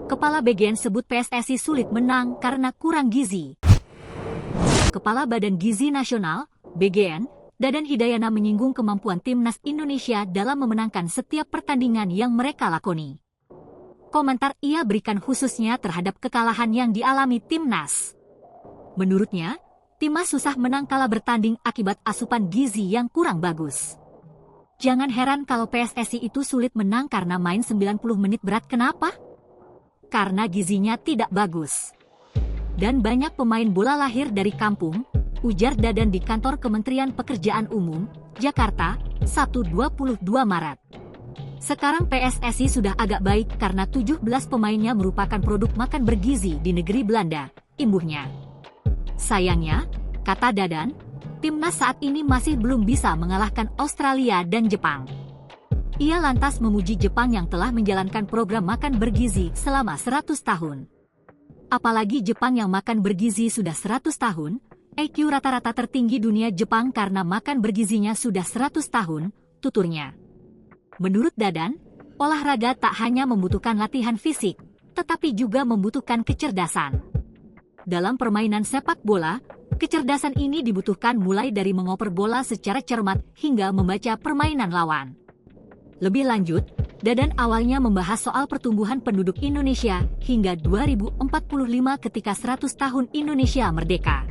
Kepala BGN sebut PSSI sulit menang karena kurang gizi. Kepala Badan Gizi Nasional, BGN, Dadan Hidayana menyinggung kemampuan timnas Indonesia dalam memenangkan setiap pertandingan yang mereka lakoni. Komentar ia berikan khususnya terhadap kekalahan yang dialami timnas. Menurutnya, timnas susah menang kala bertanding akibat asupan gizi yang kurang bagus. Jangan heran kalau PSSI itu sulit menang karena main 90 menit berat. Kenapa? Karena gizinya tidak bagus. Dan banyak pemain bola lahir dari kampung, ujar Dadan di kantor Kementerian Pekerjaan Umum, Jakarta, Sabtu 22 Maret. Sekarang PSSI sudah agak baik karena 17 pemainnya merupakan produk makan bergizi di negeri Belanda, imbuhnya. Sayangnya, kata Dadan, timnas saat ini masih belum bisa mengalahkan Australia dan Jepang. Ia lantas memuji Jepang yang telah menjalankan program makan bergizi selama 100 tahun. Apalagi Jepang yang makan bergizi sudah 100 tahun, IQ rata-rata tertinggi dunia Jepang karena makan bergizinya sudah 100 tahun, tuturnya. Menurut Dadan, olahraga tak hanya membutuhkan latihan fisik, tetapi juga membutuhkan kecerdasan. Dalam permainan sepak bola, kecerdasan ini dibutuhkan mulai dari mengoper bola secara cermat hingga membaca permainan lawan. Lebih lanjut, Dadan awalnya membahas soal pertumbuhan penduduk Indonesia hingga 2045 ketika 100 tahun Indonesia merdeka.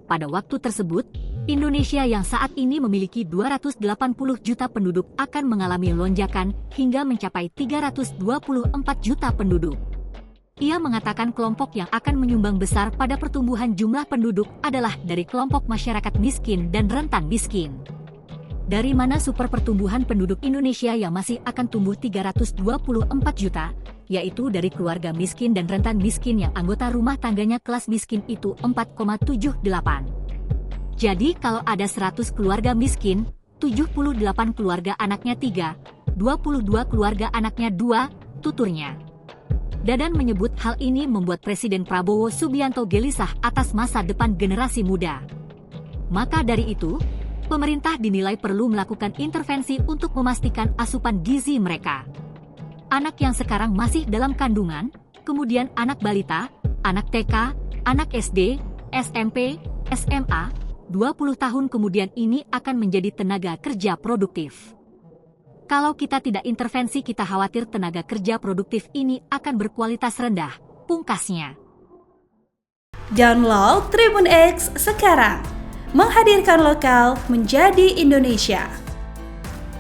Pada waktu tersebut, Indonesia yang saat ini memiliki 280 juta penduduk akan mengalami lonjakan hingga mencapai 324 juta penduduk. Ia mengatakan kelompok yang akan menyumbang besar pada pertumbuhan jumlah penduduk adalah dari kelompok masyarakat miskin dan rentan miskin. Dari mana super pertumbuhan penduduk Indonesia yang masih akan tumbuh 324 juta, yaitu dari keluarga miskin dan rentan miskin yang anggota rumah tangganya kelas miskin itu 4,78. Jadi kalau ada 100 keluarga miskin, 78 keluarga anaknya 3, 22 keluarga anaknya 2, tuturnya. Dadan menyebut hal ini membuat Presiden Prabowo Subianto gelisah atas masa depan generasi muda. Maka dari itu, pemerintah dinilai perlu melakukan intervensi untuk memastikan asupan gizi mereka. Anak yang sekarang masih dalam kandungan, kemudian anak balita, anak TK, anak SD, SMP, SMA, 20 tahun kemudian ini akan menjadi tenaga kerja produktif. Kalau kita tidak intervensi, kita khawatir tenaga kerja produktif ini akan berkualitas rendah, pungkasnya. Download Tribun X sekarang. Menghadirkan lokal menjadi Indonesia.